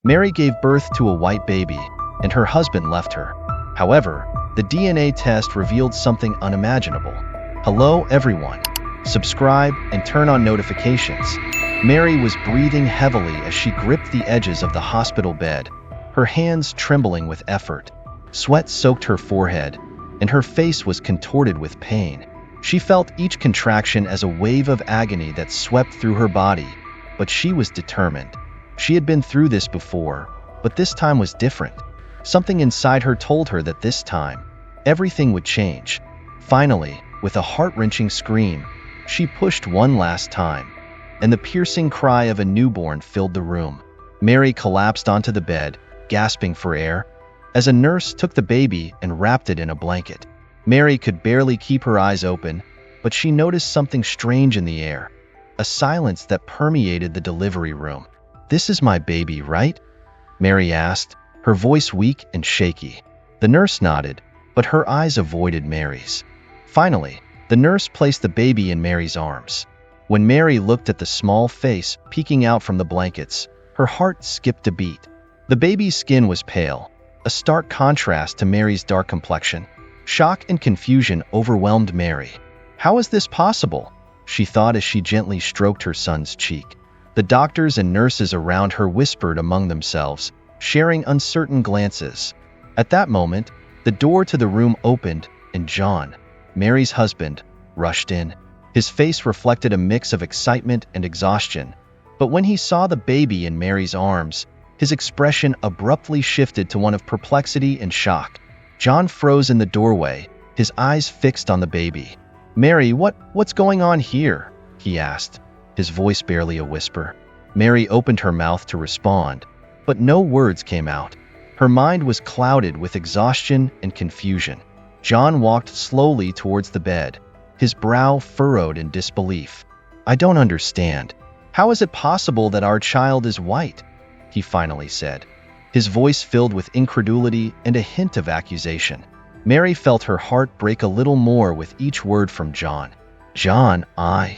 Mary gave birth to a white baby, and her husband left her. However, the DNA test revealed something unimaginable. Hello, everyone. Subscribe and turn on notifications. Mary was breathing heavily as she gripped the edges of the hospital bed, her hands trembling with effort. Sweat soaked her forehead, and her face was contorted with pain. She felt each contraction as a wave of agony that swept through her body, but she was determined. She had been through this before, but this time was different. Something inside her told her that this time, everything would change. Finally, with a heart-wrenching scream, she pushed one last time, and the piercing cry of a newborn filled the room. Mary collapsed onto the bed, gasping for air, as a nurse took the baby and wrapped it in a blanket. Mary could barely keep her eyes open, but she noticed something strange in the air, a silence that permeated the delivery room. "This is my baby, right?" Mary asked, her voice weak and shaky. The nurse nodded, but her eyes avoided Mary's. Finally, the nurse placed the baby in Mary's arms. When Mary looked at the small face peeking out from the blankets, her heart skipped a beat. The baby's skin was pale, a stark contrast to Mary's dark complexion. Shock and confusion overwhelmed Mary. "How is this possible?" she thought as she gently stroked her son's cheek. The doctors and nurses around her whispered among themselves, sharing uncertain glances. At that moment, the door to the room opened, and John, Mary's husband, rushed in. His face reflected a mix of excitement and exhaustion, but when he saw the baby in Mary's arms, his expression abruptly shifted to one of perplexity and shock. John froze in the doorway, his eyes fixed on the baby. "Mary, what's going on here?" he asked, his voice barely a whisper. Mary opened her mouth to respond, but no words came out. Her mind was clouded with exhaustion and confusion. John walked slowly towards the bed, his brow furrowed in disbelief. "I don't understand. How is it possible that our child is white?" he finally said, his voice filled with incredulity and a hint of accusation. Mary felt her heart break a little more with each word from John. "John, I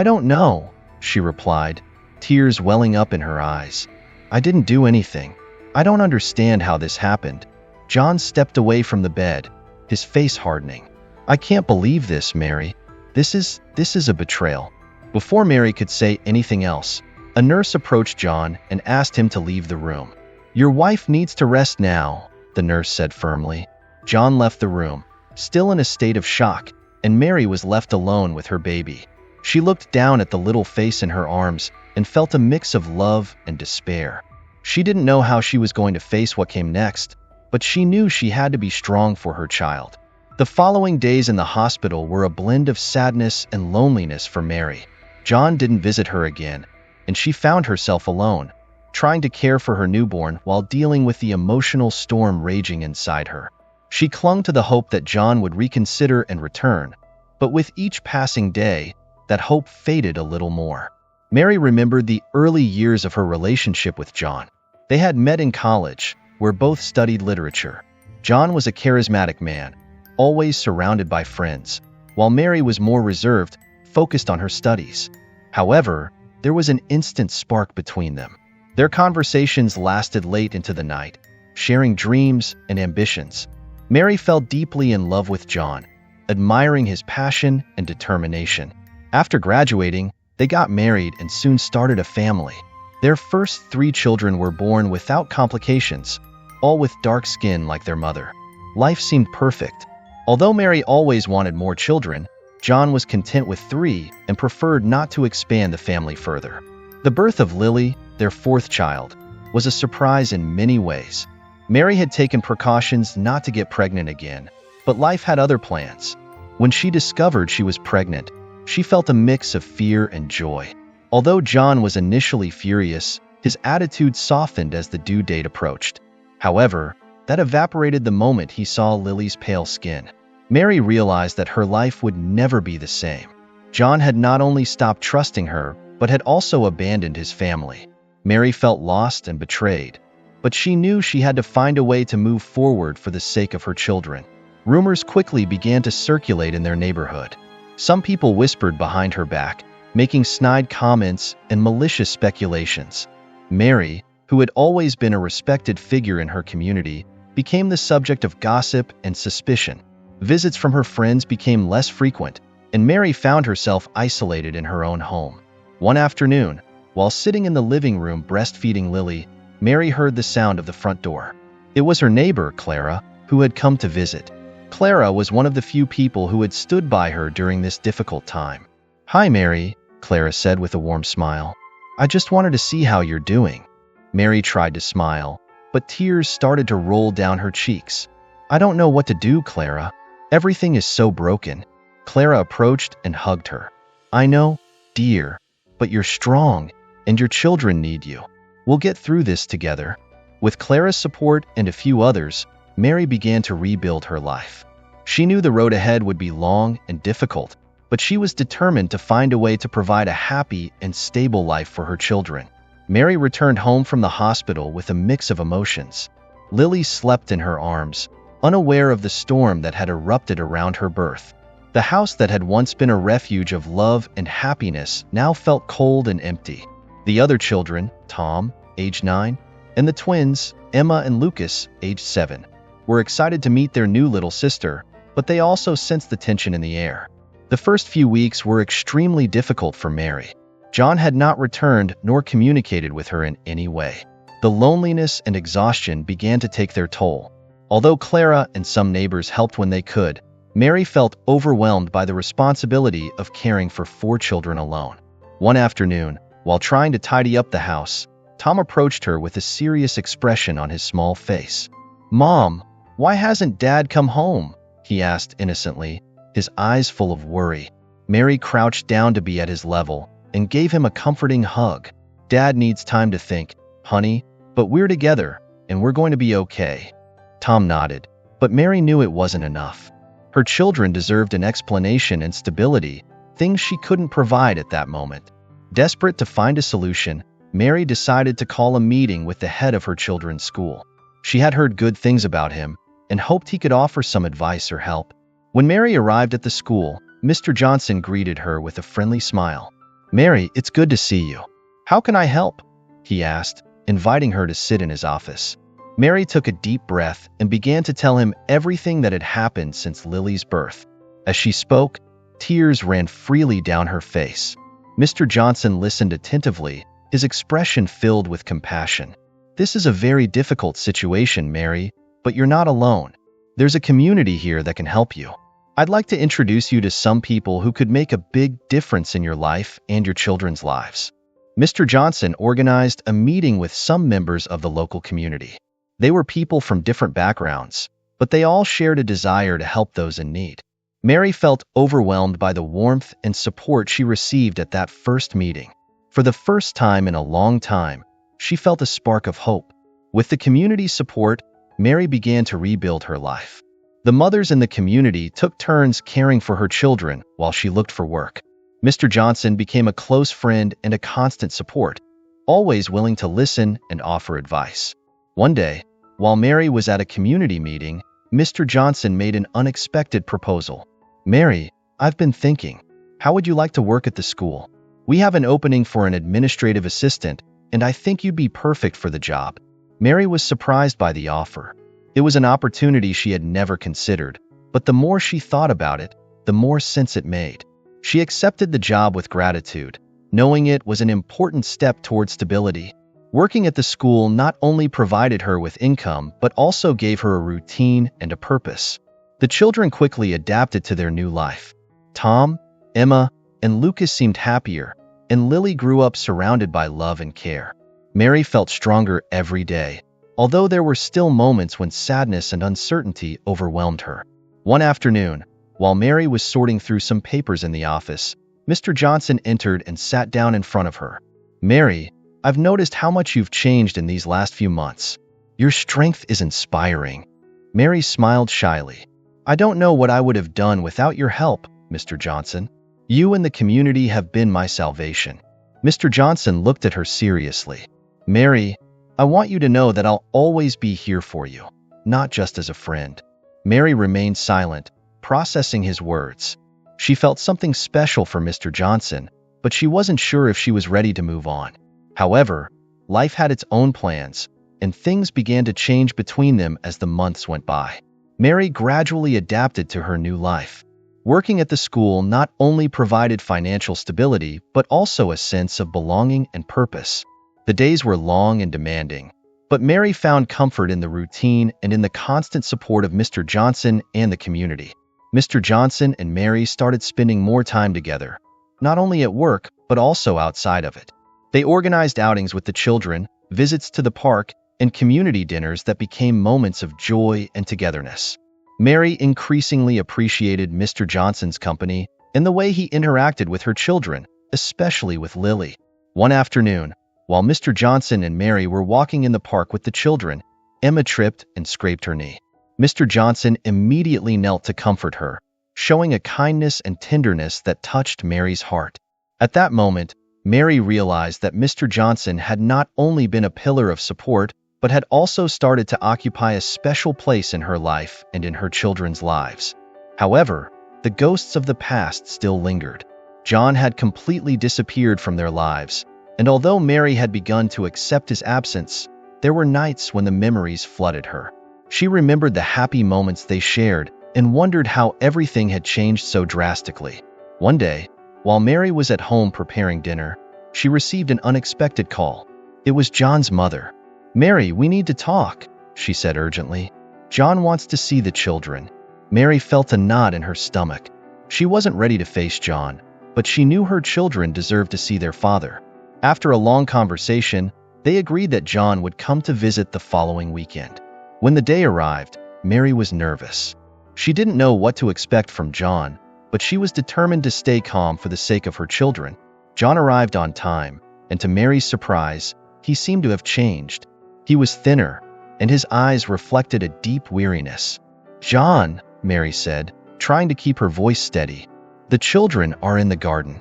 don't know," she replied, tears welling up in her eyes. "I didn't do anything. I don't understand how this happened." John stepped away from the bed, his face hardening. "I can't believe this, Mary. This is a betrayal." Before Mary could say anything else, a nurse approached John and asked him to leave the room. "Your wife needs to rest now," the nurse said firmly. John left the room, still in a state of shock, and Mary was left alone with her baby. She looked down at the little face in her arms and felt a mix of love and despair. She didn't know how she was going to face what came next, but she knew she had to be strong for her child. The following days in the hospital were a blend of sadness and loneliness for Mary. John didn't visit her again, and she found herself alone, trying to care for her newborn while dealing with the emotional storm raging inside her. She clung to the hope that John would reconsider and return, but with each passing day, that hope faded a little more. Mary remembered the early years of her relationship with John. They had met in college, where both studied literature. John was a charismatic man, always surrounded by friends, while Mary was more reserved, focused on her studies. However, there was an instant spark between them. Their conversations lasted late into the night, sharing dreams and ambitions. Mary fell deeply in love with John, admiring his passion and determination. After graduating, they got married and soon started a family. Their first 3 children were born without complications, all with dark skin like their mother. Life seemed perfect. Although Mary always wanted more children, John was content with 3 and preferred not to expand the family further. The birth of Lily, their 4th child, was a surprise in many ways. Mary had taken precautions not to get pregnant again, but life had other plans. When she discovered she was pregnant, she felt a mix of fear and joy. Although John was initially furious, his attitude softened as the due date approached. However, that evaporated the moment he saw Lily's pale skin. Mary realized that her life would never be the same. John had not only stopped trusting her, but had also abandoned his family. Mary felt lost and betrayed, but she knew she had to find a way to move forward for the sake of her children. Rumors quickly began to circulate in their neighborhood. Some people whispered behind her back, making snide comments and malicious speculations. Mary, who had always been a respected figure in her community, became the subject of gossip and suspicion. Visits from her friends became less frequent, and Mary found herself isolated in her own home. One afternoon, while sitting in the living room breastfeeding Lily, Mary heard the sound of the front door. It was her neighbor, Clara, who had come to visit. Clara was one of the few people who had stood by her during this difficult time. "Hi, Mary," Clara said with a warm smile. "I just wanted to see how you're doing." Mary tried to smile, but tears started to roll down her cheeks. "I don't know what to do, Clara. Everything is so broken." Clara approached and hugged her. "I know, dear, but you're strong, and your children need you. We'll get through this together." With Clara's support and a few others, Mary began to rebuild her life. She knew the road ahead would be long and difficult, but she was determined to find a way to provide a happy and stable life for her children. Mary returned home from the hospital with a mix of emotions. Lily slept in her arms, unaware of the storm that had erupted around her birth. The house that had once been a refuge of love and happiness now felt cold and empty. The other children, Tom, age 9, and the twins, Emma and Lucas, age 7, were excited to meet their new little sister, but they also sensed the tension in the air. The first few weeks were extremely difficult for Mary. John had not returned nor communicated with her in any way. The loneliness and exhaustion began to take their toll. Although Clara and some neighbors helped when they could, Mary felt overwhelmed by the responsibility of caring for 4 children alone. One afternoon, while trying to tidy up the house, Tom approached her with a serious expression on his small face. "Mom, why hasn't Dad come home?" he asked innocently, his eyes full of worry. Mary crouched down to be at his level and gave him a comforting hug. "Dad needs time to think, honey, but we're together, and we're going to be okay." Tom nodded, but Mary knew it wasn't enough. Her children deserved an explanation and stability, things she couldn't provide at that moment. Desperate to find a solution, Mary decided to call a meeting with the head of her children's school. She had heard good things about him and hoped he could offer some advice or help. When Mary arrived at the school, Mr. Johnson greeted her with a friendly smile. "Mary, it's good to see you. How can I help?" he asked, inviting her to sit in his office. Mary took a deep breath and began to tell him everything that had happened since Lily's birth. As she spoke, tears ran freely down her face. Mr. Johnson listened attentively, his expression filled with compassion. "This is a very difficult situation, Mary, but you're not alone. There's a community here that can help you. I'd like to introduce you to some people who could make a big difference in your life and your children's lives." Mr. Johnson organized a meeting with some members of the local community. They were people from different backgrounds, but they all shared a desire to help those in need. Mary felt overwhelmed by the warmth and support she received at that first meeting. For the first time in a long time, she felt a spark of hope. With the community's support, Mary began to rebuild her life. The mothers in the community took turns caring for her children while she looked for work. Mr. Johnson became a close friend and a constant support, always willing to listen and offer advice. One day, while Mary was at a community meeting, Mr. Johnson made an unexpected proposal. "Mary, I've been thinking, how would you like to work at the school? We have an opening for an administrative assistant, and I think you'd be perfect for the job." Mary was surprised by the offer. It was an opportunity she had never considered, but the more she thought about it, the more sense it made. She accepted the job with gratitude, knowing it was an important step toward stability. Working at the school not only provided her with income, but also gave her a routine and a purpose. The children quickly adapted to their new life. Tom, Emma, and Lucas seemed happier, and Lily grew up surrounded by love and care. Mary felt stronger every day, although there were still moments when sadness and uncertainty overwhelmed her. One afternoon, while Mary was sorting through some papers in the office, Mr. Johnson entered and sat down in front of her. "Mary, I've noticed how much you've changed in these last few months. Your strength is inspiring." Mary smiled shyly. "I don't know what I would have done without your help, Mr. Johnson. You and the community have been my salvation." Mr. Johnson looked at her seriously. "Mary, I want you to know that I'll always be here for you, not just as a friend." Mary remained silent, processing his words. She felt something special for Mr. Johnson, but she wasn't sure if she was ready to move on. However, Life had its own plans, and things began to change between them as the months went by. Mary gradually adapted to her new life. Working at the school not only provided financial stability, but also a sense of belonging and purpose. The days were long and demanding, but Mary found comfort in the routine and in the constant support of Mr. Johnson and the community. Mr. Johnson and Mary started spending more time together, not only at work, but also outside of it. They organized outings with the children, visits to the park, and community dinners that became moments of joy and togetherness. Mary increasingly appreciated Mr. Johnson's company and the way he interacted with her children, especially with Lily. One afternoon, while Mr. Johnson and Mary were walking in the park with the children, Emma tripped and scraped her knee. Mr. Johnson immediately knelt to comfort her, showing a kindness and tenderness that touched Mary's heart. At that moment, Mary realized that Mr. Johnson had not only been a pillar of support, but had also started to occupy a special place in her life and in her children's lives. However, the ghosts of the past still lingered. John had completely disappeared from their lives, and although Mary had begun to accept his absence, there were nights when the memories flooded her. She remembered the happy moments they shared and wondered how everything had changed so drastically. One day, while Mary was at home preparing dinner, she received an unexpected call. It was John's mother. "Mary, we need to talk," she said urgently. "John wants to see the children." Mary felt a knot in her stomach. She wasn't ready to face John, but she knew her children deserved to see their father. After a long conversation, they agreed that John would come to visit the following weekend. When the day arrived, Mary was nervous. She didn't know what to expect from John, but she was determined to stay calm for the sake of her children. John arrived on time, and to Mary's surprise, he seemed to have changed. He was thinner, and his eyes reflected a deep weariness. "John," Mary said, trying to keep her voice steady, "the children are in the garden."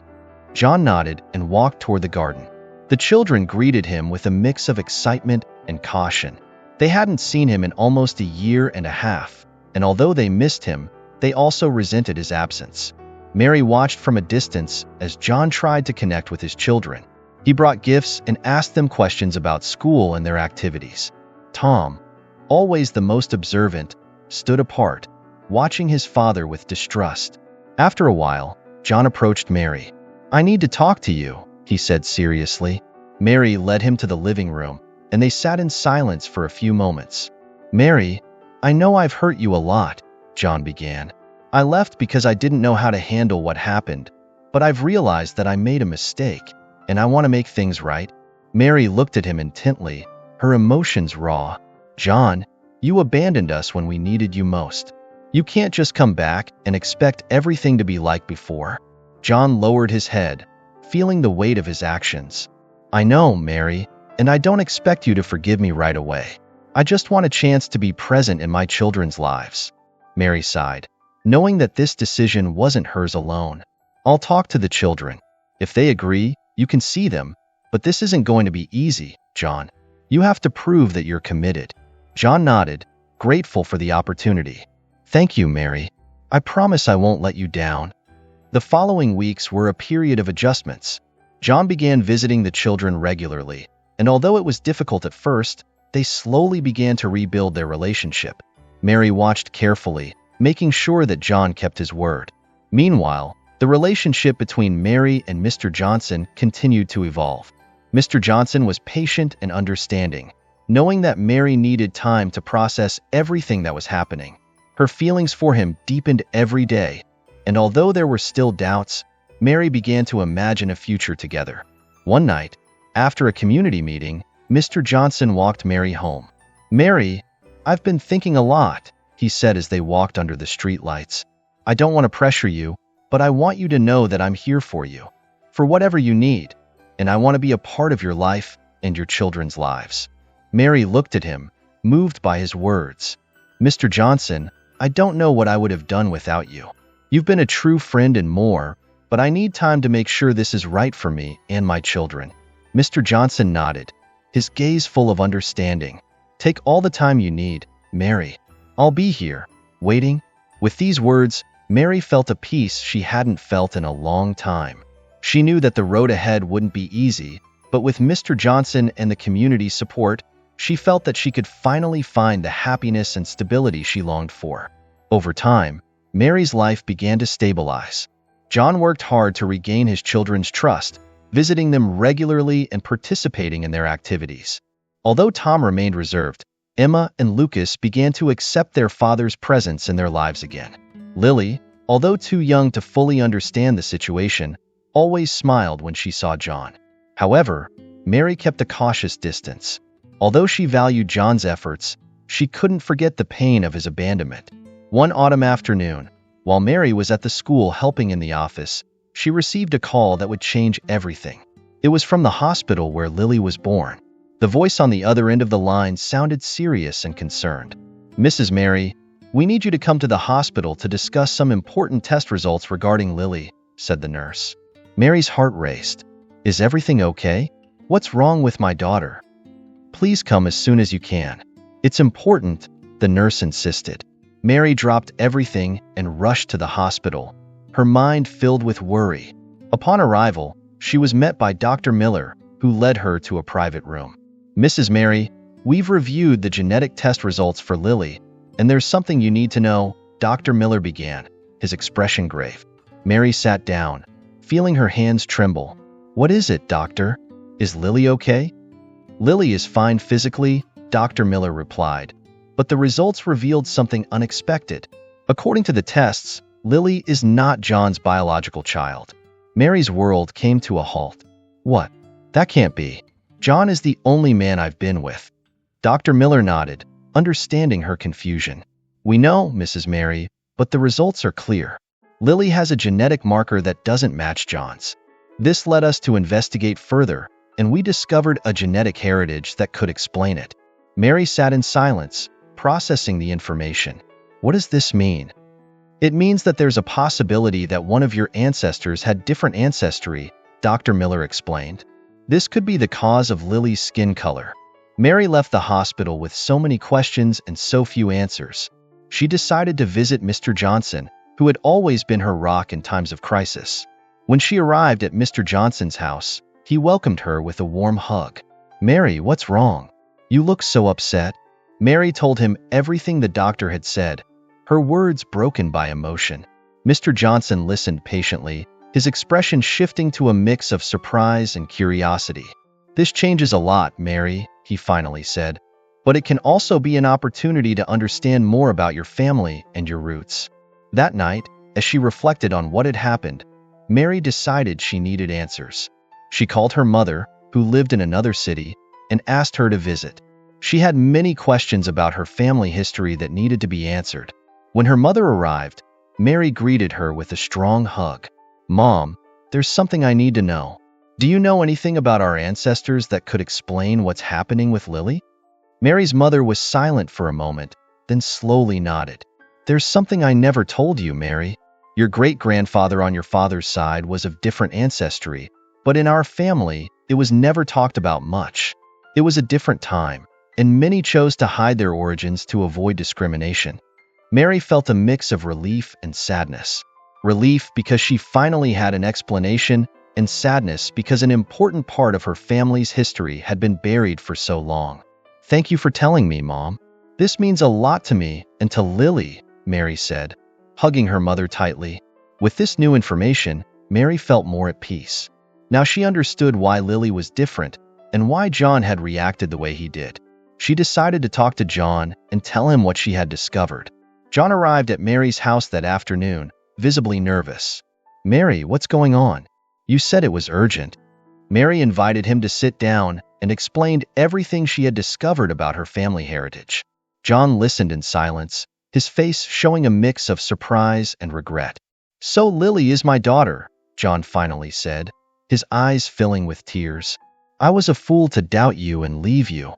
John nodded and walked toward the garden. The children greeted him with a mix of excitement and caution. They hadn't seen him in almost a year and a half, and although they missed him, they also resented his absence. Mary watched from a distance as John tried to connect with his children. He brought gifts and asked them questions about school and their activities. Tom, always the most observant, stood apart, watching his father with distrust. After a while, John approached Mary. "I need to talk to you," he said seriously. Mary led him to the living room, and they sat in silence for a few moments. "Mary, I know I've hurt you a lot," John began. "I left because I didn't know how to handle what happened, but I've realized that I made a mistake, and I want to make things right." Mary looked at him intently, her emotions raw. "John, you abandoned us when we needed you most. You can't just come back and expect everything to be like before." John lowered his head, feeling the weight of his actions. "I know, Mary, and I don't expect you to forgive me right away. I just want a chance to be present in my children's lives." Mary sighed, knowing that this decision wasn't hers alone. "I'll talk to the children. If they agree, you can see them, but this isn't going to be easy, John. You have to prove that you're committed." John nodded, grateful for the opportunity. "Thank you, Mary. I promise I won't let you down." The following weeks were a period of adjustments. John began visiting the children regularly, and although it was difficult at first, they slowly began to rebuild their relationship. Mary watched carefully, making sure that John kept his word. Meanwhile, the relationship between Mary and Mr. Johnson continued to evolve. Mr. Johnson was patient and understanding, knowing that Mary needed time to process everything that was happening. Her feelings for him deepened every day, and although there were still doubts, Mary began to imagine a future together. One night, after a community meeting, Mr. Johnson walked Mary home. "Mary, I've been thinking a lot," he said as they walked under the streetlights. "I don't want to pressure you, but I want you to know that I'm here for you, for whatever you need, and I want to be a part of your life and your children's lives." Mary looked at him, moved by his words. "Mr. Johnson, I don't know what I would have done without you. You've been a true friend and more, but I need time to make sure this is right for me and my children." Mr. Johnson nodded, his gaze full of understanding. "Take all the time you need, Mary. I'll be here, waiting." With these words, Mary felt a peace she hadn't felt in a long time. She knew that the road ahead wouldn't be easy, But with Mr. Johnson and the community's support, she felt that she could finally find the happiness and stability she longed for. Over time, Mary's life began to stabilize. John worked hard to regain his children's trust, visiting them regularly and participating in their activities. Although Tom remained reserved, Emma and Lucas began to accept their father's presence in their lives again. Lily, although too young to fully understand the situation, always smiled when she saw John. However, Mary kept a cautious distance. Although she valued John's efforts, she couldn't forget the pain of his abandonment. One autumn afternoon, while Mary was at the school helping in the office, she received a call that would change everything. It was from the hospital where Lily was born. The voice on the other end of the line sounded serious and concerned. "Mrs. Mary, we need you to come to the hospital to discuss some important test results regarding Lily," said the nurse. Mary's heart raced. "Is everything okay? What's wrong with my daughter? Please come as soon as you can. It's important," the nurse insisted. Mary dropped everything and rushed to the hospital, her mind filled with worry. Upon arrival, she was met by Dr. Miller, who led her to a private room. "Mrs. Mary, we've reviewed the genetic test results for Lily, and there's something you need to know," Dr. Miller began, his expression grave. Mary sat down, feeling her hands tremble. "What is it, doctor? Is Lily okay?" "Lily is fine physically," Dr. Miller replied, but the results revealed something unexpected. According to the tests, Lily is not John's biological child. Mary's world came to a halt. "What? That can't be. John is the only man I've been with." Dr. Miller nodded, understanding her confusion. "We know, Mrs. Mary, but the results are clear. Lily has a genetic marker that doesn't match John's. This led us to investigate further, and we discovered a genetic heritage that could explain it." Mary sat in silence, processing the information. "What does this mean?" "It means that there's a possibility that one of your ancestors had different ancestry," Dr. Miller explained. "This could be the cause of Lily's skin color." Mary left the hospital with so many questions and so few answers. She decided to visit Mr. Johnson, who had always been her rock in times of crisis. When she arrived at Mr. Johnson's house, he welcomed her with a warm hug. "Mary, what's wrong? You look so upset." Mary told him everything the doctor had said, her words broken by emotion. Mr. Johnson listened patiently, his expression shifting to a mix of surprise and curiosity. "This changes a lot, Mary," he finally said, "but it can also be an opportunity to understand more about your family and your roots." That night, as she reflected on what had happened, Mary decided she needed answers. She called her mother, who lived in another city, and asked her to visit. She had many questions about her family history that needed to be answered. When her mother arrived, Mary greeted her with a strong hug. "Mom, there's something I need to know. Do you know anything about our ancestors that could explain what's happening with Lily?" Mary's mother was silent for a moment, then slowly nodded. "There's something I never told you, Mary. Your great-grandfather on your father's side was of different ancestry, but in our family, it was never talked about much. It was a different time, and many chose to hide their origins to avoid discrimination." Mary felt a mix of relief and sadness. Relief because she finally had an explanation, and sadness because an important part of her family's history had been buried for so long. "Thank you for telling me, Mom. This means a lot to me and to Lily," Mary said, hugging her mother tightly. With this new information, Mary felt more at peace. Now she understood why Lily was different and why John had reacted the way he did. She decided to talk to John and tell him what she had discovered. John arrived at Mary's house that afternoon, visibly nervous. "Mary, what's going on? You said it was urgent." Mary invited him to sit down and explained everything she had discovered about her family heritage. John listened in silence, his face showing a mix of surprise and regret. "So Lily is my daughter," John finally said, his eyes filling with tears. "I was a fool to doubt you and leave you."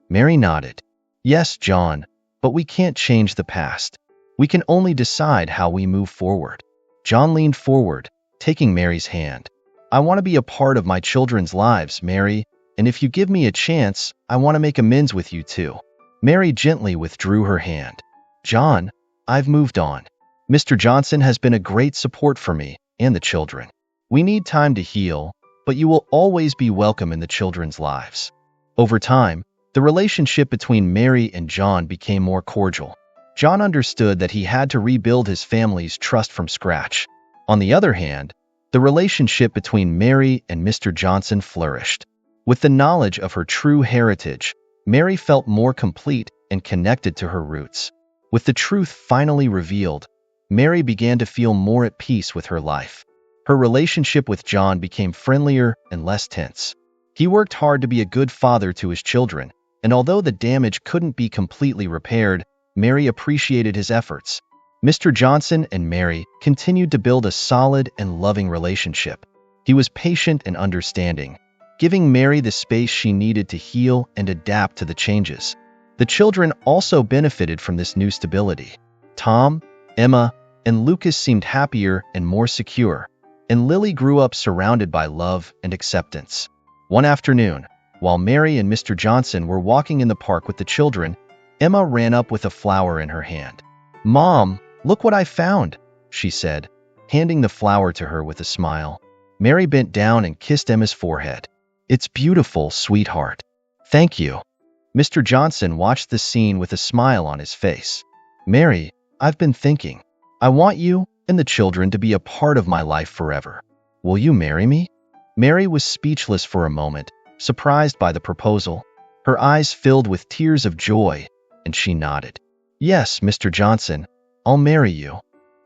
Mary nodded. "Yes, John, but we can't change the past. We can only decide how we move forward." John leaned forward, taking Mary's hand. "I want to be a part of my children's lives, Mary, and if you give me a chance, I want to make amends with you too." Mary gently withdrew her hand. "John, I've moved on. Mr. Johnson has been a great support for me and the children. We need time to heal, but you will always be welcome in the children's lives. Over time, the relationship between Mary and John became more cordial. John understood that he had to rebuild his family's trust from scratch. On the other hand, the relationship between Mary and Mr. Johnson flourished. With the knowledge of her true heritage, Mary felt more complete and connected to her roots. With the truth finally revealed, Mary began to feel more at peace with her life. Her relationship with John became friendlier and less tense. He worked hard to be a good father to his children, and although the damage couldn't be completely repaired, Mary appreciated his efforts. Mr. Johnson and Mary continued to build a solid and loving relationship. He was patient and understanding, giving Mary the space she needed to heal and adapt to the changes. The children also benefited from this new stability. Tom, Emma, and Lucas seemed happier and more secure, and Lily grew up surrounded by love and acceptance. One afternoon, while Mary and Mr. Johnson were walking in the park with the children, Emma ran up with a flower in her hand. "Mom, look what I found," she said, handing the flower to her with a smile. Mary bent down and kissed Emma's forehead. "It's beautiful, sweetheart." "Thank you." Mr. Johnson watched the scene with a smile on his face. "Mary, I've been thinking. I want you and the children to be a part of my life forever. Will you marry me?" Mary was speechless for a moment, surprised by the proposal. Her eyes filled with tears of joy, and she nodded. "Yes, Mr. Johnson, I'll marry you."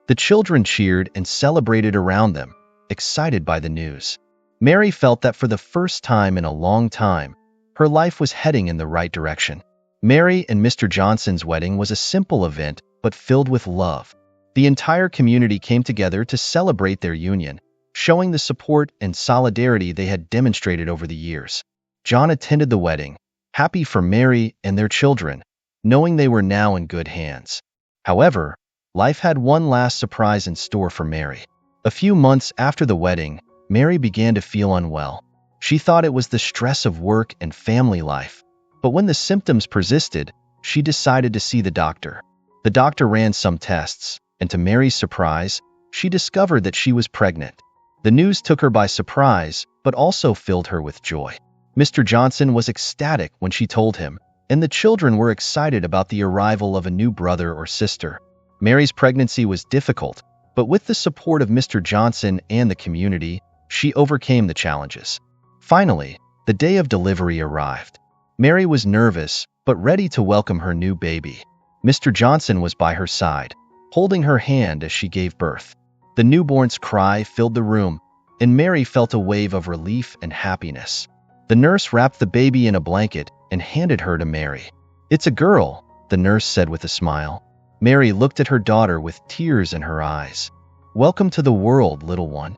The children cheered and celebrated around them, excited by the news. Mary felt that for the first time in a long time, her life was heading in the right direction. Mary and Mr. Johnson's wedding was a simple event, but filled with love. The entire community came together to celebrate their union, showing the support and solidarity they had demonstrated over the years. John attended the wedding, happy for Mary and their children, knowing they were now in good hands. However, life had one last surprise in store for Mary. A few months after the wedding, Mary began to feel unwell. She thought it was the stress of work and family life, but when the symptoms persisted, she decided to see the doctor. The doctor ran some tests, and to Mary's surprise, she discovered that she was pregnant. The news took her by surprise, but also filled her with joy. Mr. Johnson was ecstatic when she told him, and the children were excited about the arrival of a new brother or sister. Mary's pregnancy was difficult, but with the support of Mr. Johnson and the community, she overcame the challenges. Finally, the day of delivery arrived. Mary was nervous, but ready to welcome her new baby. Mr. Johnson was by her side, holding her hand as she gave birth. The newborn's cry filled the room, and Mary felt a wave of relief and happiness. The nurse wrapped the baby in a blanket and handed her to Mary. "It's a girl," the nurse said with a smile. Mary looked at her daughter with tears in her eyes. "Welcome to the world, little one."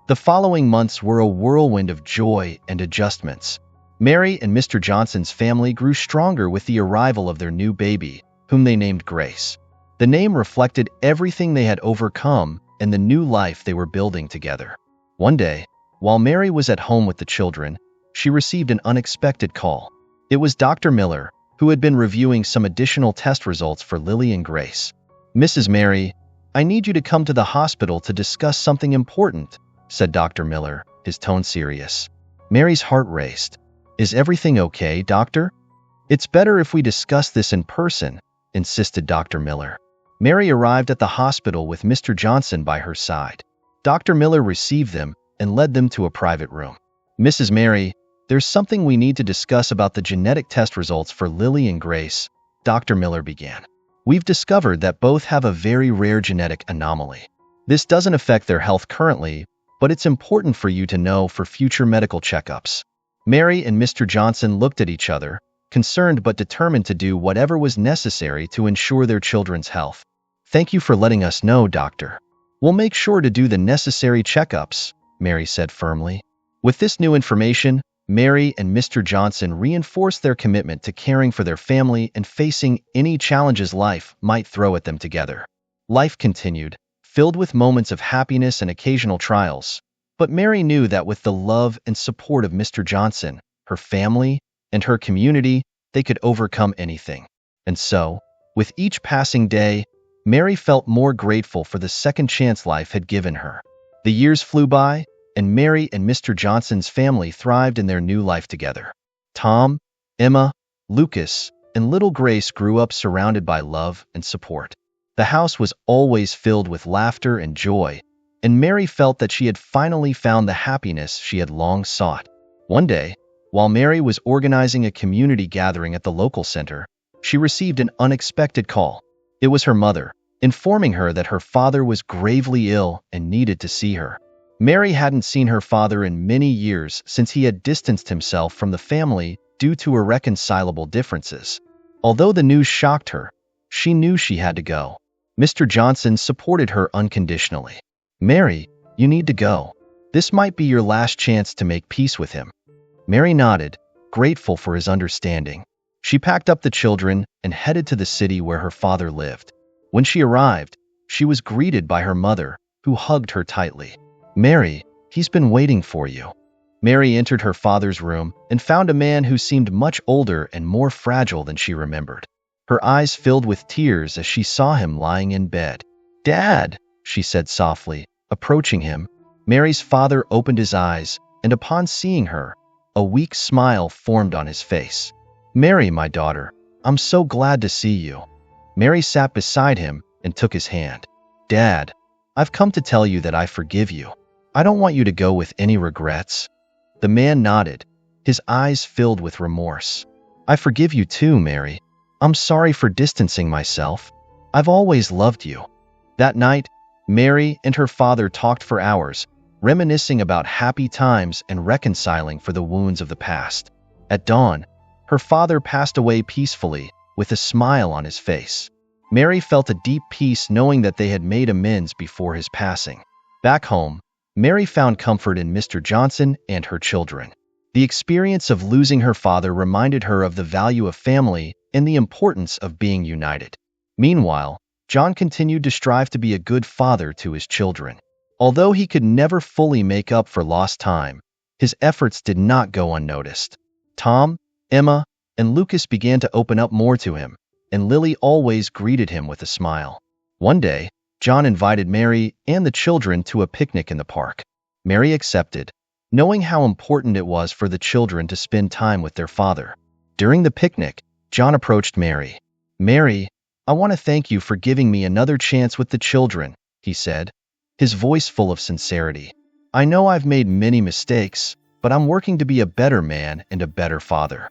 The following months were a whirlwind of joy and adjustments. Mary and Mr. Johnson's family grew stronger with the arrival of their new baby, whom they named Grace. The name reflected everything they had overcome and the new life they were building together. One day, while Mary was at home with the children, she received an unexpected call. It was Dr. Miller, who had been reviewing some additional test results for Lily and Grace. "Mrs. Mary, I need you to come to the hospital to discuss something important," said Dr. Miller, his tone serious. Mary's heart raced. "Is everything okay, doctor?" "It's better if we discuss this in person," insisted Dr. Miller. Mary arrived at the hospital with Mr. Johnson by her side. Dr. Miller received them and led them to a private room. "Mrs. Mary, there's something we need to discuss about the genetic test results for Lily and Grace," Dr. Miller began. "We've discovered that both have a very rare genetic anomaly. This doesn't affect their health currently, but it's important for you to know for future medical checkups." Mary and Mr. Johnson looked at each other, concerned but determined to do whatever was necessary to ensure their children's health. "Thank you for letting us know, doctor. We'll make sure to do the necessary checkups," Mary said firmly. With this new information, Mary and Mr. Johnson reinforced their commitment to caring for their family and facing any challenges life might throw at them together. Life continued, filled with moments of happiness and occasional trials. But Mary knew that with the love and support of Mr. Johnson, her family, and her community, they could overcome anything. And so, with each passing day, Mary felt more grateful for the second chance life had given her. The years flew by, and Mary and Mr. Johnson's family thrived in their new life together. Tom, Emma, Lucas, and little Grace grew up surrounded by love and support. The house was always filled with laughter and joy, and Mary felt that she had finally found the happiness she had long sought. One day, while Mary was organizing a community gathering at the local center, she received an unexpected call. It was her mother, informing her that her father was gravely ill and needed to see her. Mary hadn't seen her father in many years since he had distanced himself from the family due to irreconcilable differences. Although the news shocked her, she knew she had to go. Mr. Johnson supported her unconditionally. "Mary, you need to go. This might be your last chance to make peace with him." Mary nodded, grateful for his understanding. She packed up the children and headed to the city where her father lived. When she arrived, she was greeted by her mother, who hugged her tightly. "Mary, he's been waiting for you." Mary entered her father's room and found a man who seemed much older and more fragile than she remembered. Her eyes filled with tears as she saw him lying in bed. "Dad," she said softly, approaching him. Mary's father opened his eyes, and upon seeing her, a weak smile formed on his face. "Mary, my daughter, I'm so glad to see you." Mary sat beside him and took his hand. "Dad, I've come to tell you that I forgive you. I don't want you to go with any regrets." The man nodded, his eyes filled with remorse. "I forgive you too, Mary. I'm sorry for distancing myself. I've always loved you." That night, Mary and her father talked for hours, reminiscing about happy times and reconciling for the wounds of the past. At dawn, her father passed away peacefully, with a smile on his face. Mary felt a deep peace knowing that they had made amends before his passing. Back home, Mary found comfort in Mr. Johnson and her children. The experience of losing her father reminded her of the value of family and the importance of being united. Meanwhile, John continued to strive to be a good father to his children. Although he could never fully make up for lost time, his efforts did not go unnoticed. Tom, Emma, and Lucas began to open up more to him, and Lily always greeted him with a smile. One day, John invited Mary and the children to a picnic in the park. Mary accepted, knowing how important it was for the children to spend time with their father. During the picnic, John approached Mary. "Mary, I want to thank you for giving me another chance with the children," he said, his voice full of sincerity. "I know I've made many mistakes, but I'm working to be a better man and a better father."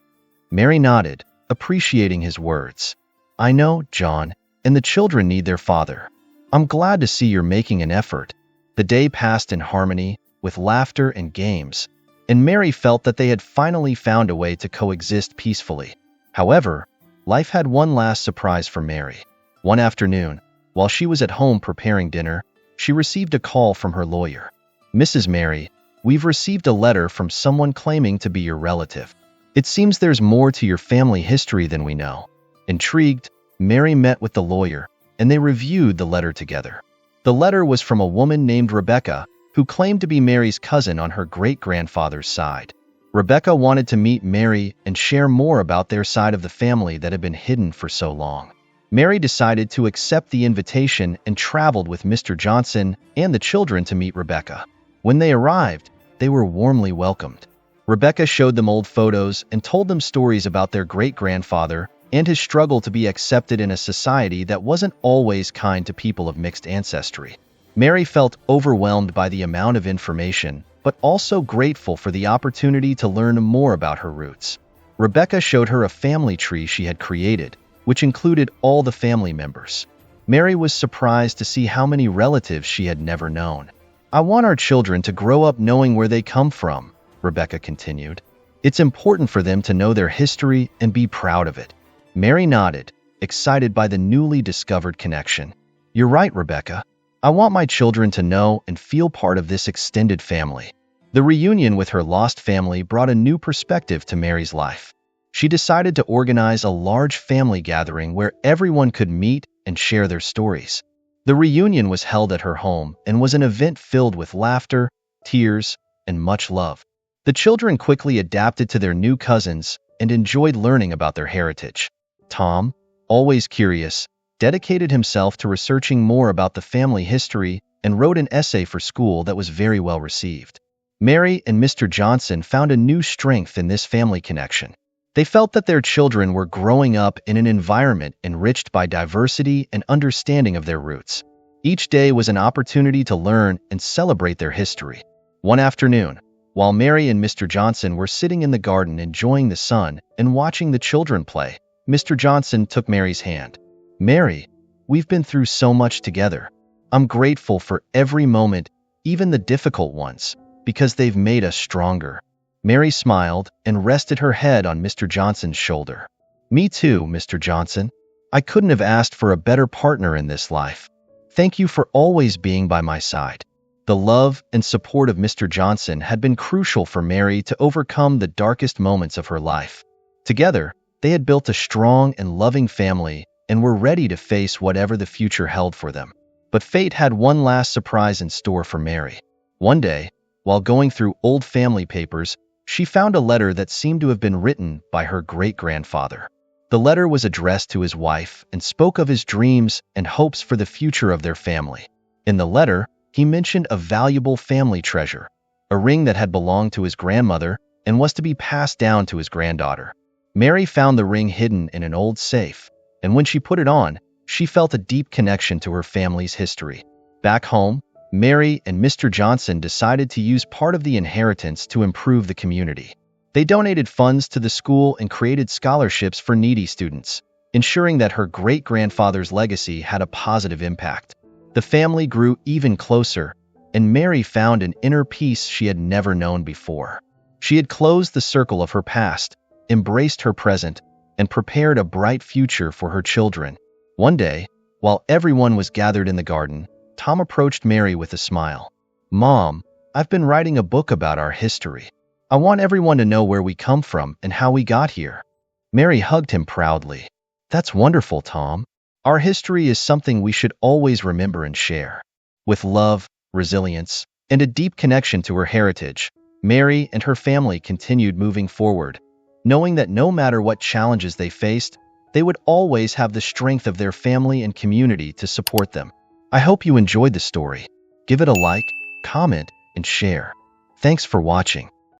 Mary nodded, appreciating his words. "I know, John, and the children need their father. I'm glad to see you're making an effort." The day passed in harmony, with laughter and games, and Mary felt that they had finally found a way to coexist peacefully. However, life had one last surprise for Mary. One afternoon, while she was at home preparing dinner, she received a call from her lawyer. "Mrs. Mary, we've received a letter from someone claiming to be your relative. It seems there's more to your family history than we know." Intrigued, Mary met with the lawyer, and they reviewed the letter together. The letter was from a woman named Rebecca, who claimed to be Mary's cousin on her great-grandfather's side. Rebecca wanted to meet Mary and share more about their side of the family that had been hidden for so long. Mary decided to accept the invitation and traveled with Mr. Johnson and the children to meet Rebecca. When they arrived, they were warmly welcomed. Rebecca showed them old photos and told them stories about their great-grandfather and his struggle to be accepted in a society that wasn't always kind to people of mixed ancestry. Mary felt overwhelmed by the amount of information, but also grateful for the opportunity to learn more about her roots. Rebecca showed her a family tree she had created, which included all the family members. Mary was surprised to see how many relatives she had never known. "I want our children to grow up knowing where they come from," Rebecca continued. "It's important for them to know their history and be proud of it." Mary nodded, excited by the newly discovered connection. "You're right, Rebecca. I want my children to know and feel part of this extended family." The reunion with her lost family brought a new perspective to Mary's life. She decided to organize a large family gathering where everyone could meet and share their stories. The reunion was held at her home and was an event filled with laughter, tears, and much love. The children quickly adapted to their new cousins and enjoyed learning about their heritage. Tom, always curious, dedicated himself to researching more about the family history and wrote an essay for school that was very well received. Mary and Mr. Johnson found a new strength in this family connection. They felt that their children were growing up in an environment enriched by diversity and understanding of their roots. Each day was an opportunity to learn and celebrate their history. One afternoon, while Mary and Mr. Johnson were sitting in the garden enjoying the sun and watching the children play, Mr. Johnson took Mary's hand. "Mary, we've been through so much together. I'm grateful for every moment, even the difficult ones, because they've made us stronger." Mary smiled and rested her head on Mr. Johnson's shoulder. "Me too, Mr. Johnson. I couldn't have asked for a better partner in this life. Thank you for always being by my side." The love and support of Mr. Johnson had been crucial for Mary to overcome the darkest moments of her life. Together, they had built a strong and loving family and were ready to face whatever the future held for them. But fate had one last surprise in store for Mary. One day, while going through old family papers, she found a letter that seemed to have been written by her great-grandfather. The letter was addressed to his wife and spoke of his dreams and hopes for the future of their family. In the letter, he mentioned a valuable family treasure, a ring that had belonged to his grandmother and was to be passed down to his granddaughter. Mary found the ring hidden in an old safe, and when she put it on, she felt a deep connection to her family's history. Back home, Mary and Mr. Johnson decided to use part of the inheritance to improve the community. They donated funds to the school and created scholarships for needy students, ensuring that her great-grandfather's legacy had a positive impact. The family grew even closer, and Mary found an inner peace she had never known before. She had closed the circle of her past, embraced her present, and prepared a bright future for her children. One day, while everyone was gathered in the garden, Tom approached Mary with a smile. "Mom, I've been writing a book about our history. I want everyone to know where we come from and how we got here." Mary hugged him proudly. "That's wonderful, Tom. Our history is something we should always remember and share." With love, resilience, and a deep connection to her heritage, Mary and her family continued moving forward, knowing that no matter what challenges they faced, they would always have the strength of their family and community to support them. I hope you enjoyed the story. Give it a like, comment, and share. Thanks for watching.